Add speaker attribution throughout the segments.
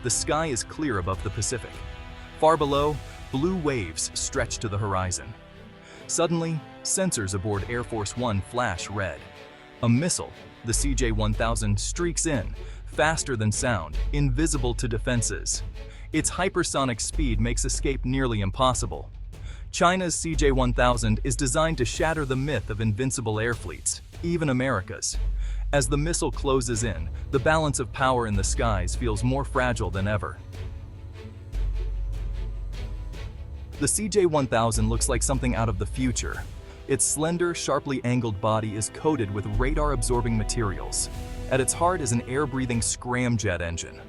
Speaker 1: the sky is clear above the Pacific. Far below, blue waves stretch to the horizon. Suddenly, sensors aboard Air Force One flash red. A missile, the CJ-1000, streaks in, faster than sound, invisible to defenses. Its hypersonic speed makes escape nearly impossible. China's CJ-1000 is designed to shatter the myth of invincible air fleets, even America's. As the missile closes in, the balance of power in the skies feels more fragile than ever. The CJ-1000 looks like something out of the future. Its slender, sharply angled body is coated with radar-absorbing materials. At its heart is an air-breathing scramjet engine.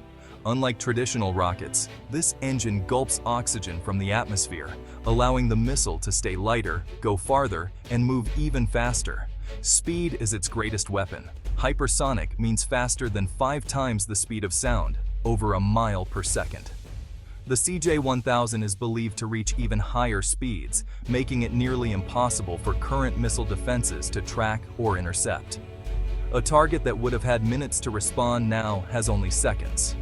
Speaker 1: Unlike traditional rockets, this engine gulps oxygen from the atmosphere, allowing the missile to stay lighter, go farther, and move even faster. Speed is its greatest weapon. Hypersonic means faster than 5 times the speed of sound, over a mile per second. The CJ-1000 is believed to reach even higher speeds, making it nearly impossible for current missile defenses to track or intercept. A target that would have had minutes to respond now has only seconds.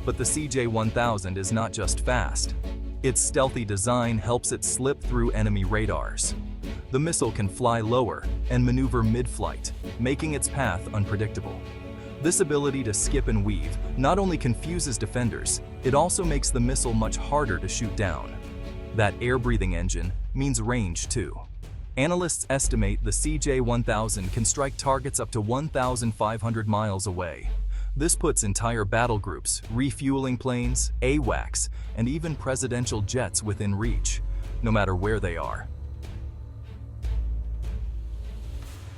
Speaker 1: But the CJ-1000 is not just fast. Its stealthy design helps it slip through enemy radars. The missile can fly lower and maneuver mid-flight, making its path unpredictable. This ability to skip and weave not only confuses defenders, it also makes the missile much harder to shoot down. That air-breathing engine means range too. Analysts estimate the CJ-1000 can strike targets up to 1,500 miles away. This puts entire battle groups, refueling planes, AWACS, and even presidential jets within reach, no matter where they are.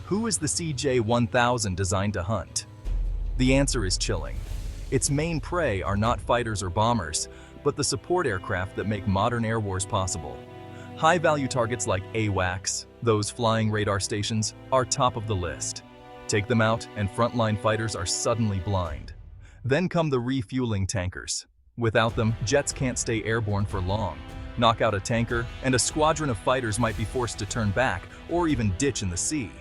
Speaker 1: Who is the CJ-1000 designed to hunt? The answer is chilling. Its main prey are not fighters or bombers, but the support aircraft that make modern air wars possible. High-value targets like AWACS, those flying radar stations, are top of the list. Take them out, and frontline fighters are suddenly blind. Then come the refueling tankers. Without them, jets can't stay airborne for long. Knock out a tanker, and a squadron of fighters might be forced to turn back or even ditch in the sea.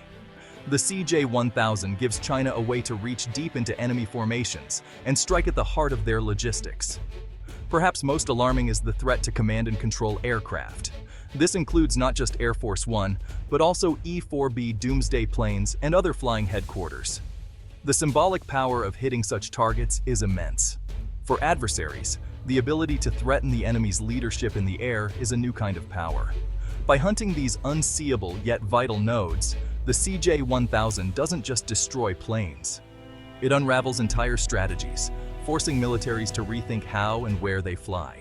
Speaker 1: The CJ-1000 gives China a way to reach deep into enemy formations and strike at the heart of their logistics. Perhaps most alarming is the threat to command and control aircraft. This includes not just Air Force One, but also E-4B doomsday planes and other flying headquarters. The symbolic power of hitting such targets is immense. For adversaries, the ability to threaten the enemy's leadership in the air is a new kind of power. By hunting these unseeable yet vital nodes, the CJ-1000 doesn't just destroy planes. It unravels entire strategies, forcing militaries to rethink how and where they fly.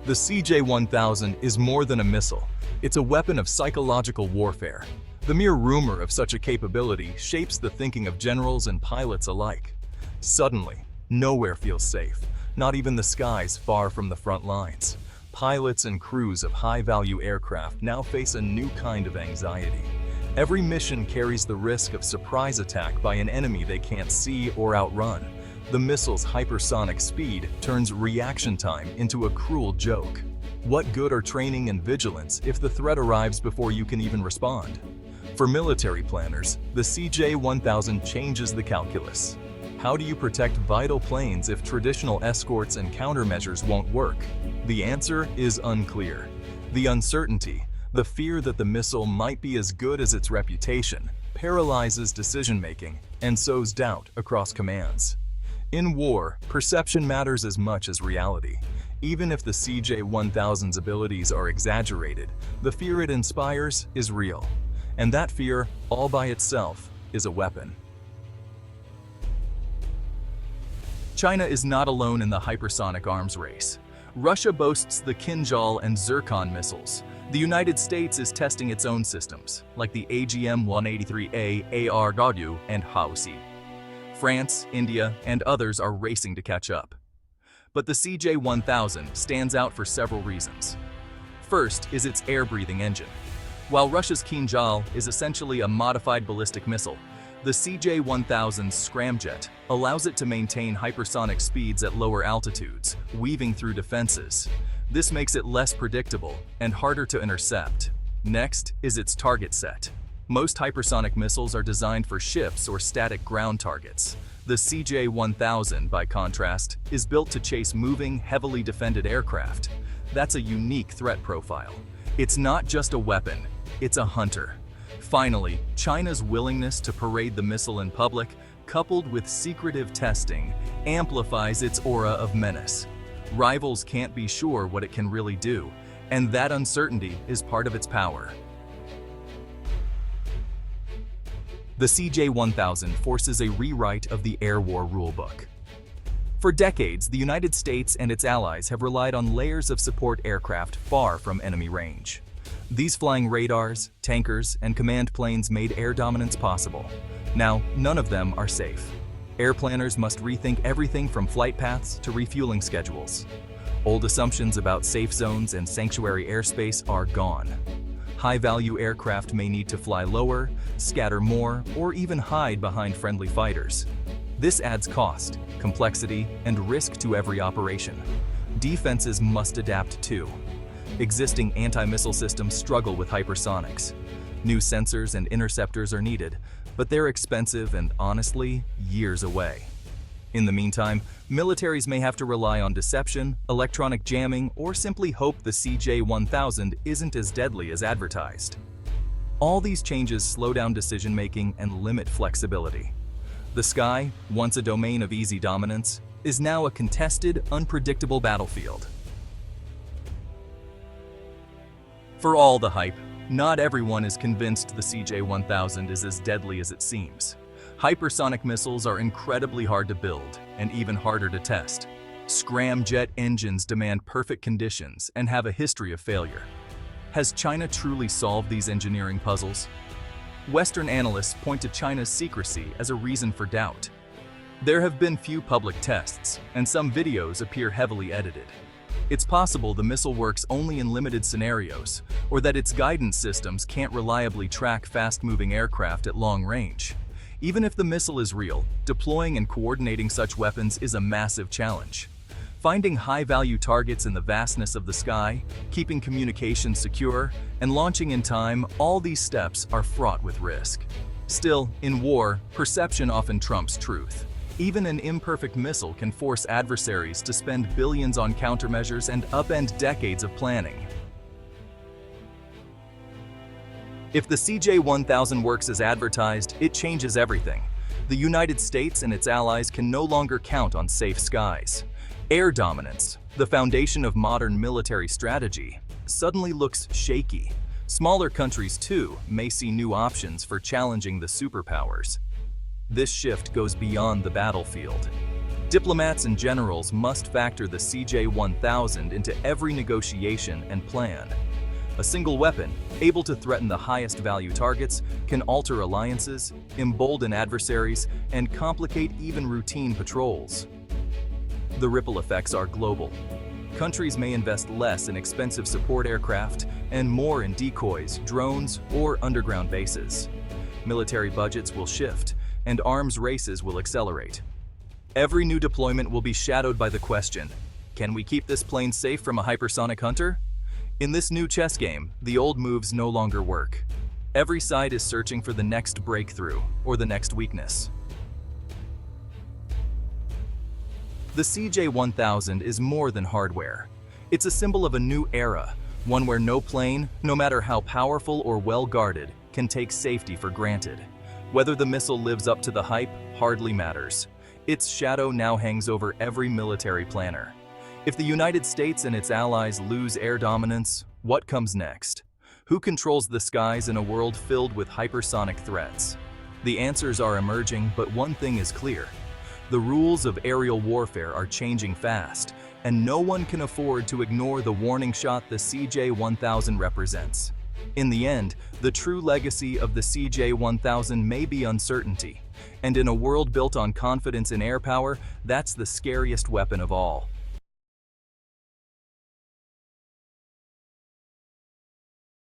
Speaker 1: The CJ-1000 is more than a missile. It's a weapon of psychological warfare. The mere rumor of such a capability shapes the thinking of generals and pilots alike. Suddenly, nowhere feels safe, not even the skies far from the front lines. Pilots and crews of high-value aircraft now face a new kind of anxiety. Every mission carries the risk of surprise attack by an enemy they can't see or outrun. The missile's hypersonic speed turns reaction time into a cruel joke. What good are training and vigilance if the threat arrives before you can even respond? For military planners, the CJ-1000 changes the calculus. How do you protect vital planes if traditional escorts and countermeasures won't work? The answer is unclear. The uncertainty, the fear that the missile might be as good as its reputation, paralyzes decision-making and sows doubt across commands. In war, perception matters as much as reality. Even if the CJ-1000's abilities are exaggerated, the fear it inspires is real. And that fear, all by itself, is a weapon. China is not alone in the hypersonic arms race. Russia boasts the Kinjal and Zircon missiles. The United States is testing its own systems, like the AGM-183A AR and Hausi. France, India, and others are racing to catch up. But the CJ-1000 stands out for several reasons. First is its air-breathing engine. While Russia's Kinjal is essentially a modified ballistic missile, the CJ-1000's scramjet allows it to maintain hypersonic speeds at lower altitudes, weaving through defenses. This makes it less predictable and harder to intercept. Next is its target set. Most hypersonic missiles are designed for ships or static ground targets. The CJ-1000, by contrast, is built to chase moving, heavily defended aircraft. That's a unique threat profile. It's not just a weapon, it's a hunter. Finally, China's willingness to parade the missile in public, coupled with secretive testing, amplifies its aura of menace. Rivals can't be sure what it can really do, and that uncertainty is part of its power. The CJ-1000 forces a rewrite of the air war rulebook. For decades, the United States and its allies have relied on layers of support aircraft far from enemy range. These flying radars, tankers, and command planes made air dominance possible. Now, none of them are safe. Air planners must rethink everything from flight paths to refueling schedules. Old assumptions about safe zones and sanctuary airspace are gone. High-value aircraft may need to fly lower, scatter more, or even hide behind friendly fighters. This adds cost, complexity, and risk to every operation. Defenses must adapt too. Existing anti-missile systems struggle with hypersonics. New sensors and interceptors are needed, but they're expensive and, honestly, years away. In the meantime, militaries may have to rely on deception, electronic jamming, or simply hope the CJ-1000 isn't as deadly as advertised. All these changes slow down decision-making and limit flexibility. The sky, once a domain of easy dominance, is now a contested, unpredictable battlefield. For all the hype, not everyone is convinced the CJ-1000 is as deadly as it seems. Hypersonic missiles are incredibly hard to build and even harder to test. Scramjet engines demand perfect conditions and have a history of failure. Has China truly solved these engineering puzzles? Western analysts point to China's secrecy as a reason for doubt. There have been few public tests, and some videos appear heavily edited. It's possible the missile works only in limited scenarios, or that its guidance systems can't reliably track fast-moving aircraft at long range. Even if the missile is real, deploying and coordinating such weapons is a massive challenge. Finding high-value targets in the vastness of the sky, keeping communications secure, and launching in time, all these steps are fraught with risk. Still, in war, perception often trumps truth. Even an imperfect missile can force adversaries to spend billions on countermeasures and upend decades of planning. If the CJ-1000 works as advertised, it changes everything. The United States and its allies can no longer count on safe skies. Air dominance, the foundation of modern military strategy, suddenly looks shaky. Smaller countries, too, may see new options for challenging the superpowers. This shift goes beyond the battlefield. Diplomats and generals must factor the CJ-1000 into every negotiation and plan. A single weapon, able to threaten the highest value targets, can alter alliances, embolden adversaries, and complicate even routine patrols. The ripple effects are global. Countries may invest less in expensive support aircraft and more in decoys, drones, or underground bases. Military budgets will shift, and arms races will accelerate. Every new deployment will be shadowed by the question, can we keep this plane safe from a hypersonic hunter? In this new chess game, the old moves no longer work. Every side is searching for the next breakthrough or the next weakness. The CJ-1000 is more than hardware. It's a symbol of a new era, one where no plane, no matter how powerful or well-guarded, can take safety for granted. Whether the missile lives up to the hype hardly matters. Its shadow now hangs over every military planner. If the United States and its allies lose air dominance, what comes next? Who controls the skies in a world filled with hypersonic threats? The answers are emerging, but one thing is clear. The rules of aerial warfare are changing fast, and no one can afford to ignore the warning shot the CJ-1000 represents. In the end, the true legacy of the CJ-1000 may be uncertainty, and in a world built on confidence in air power, that's the scariest weapon of all.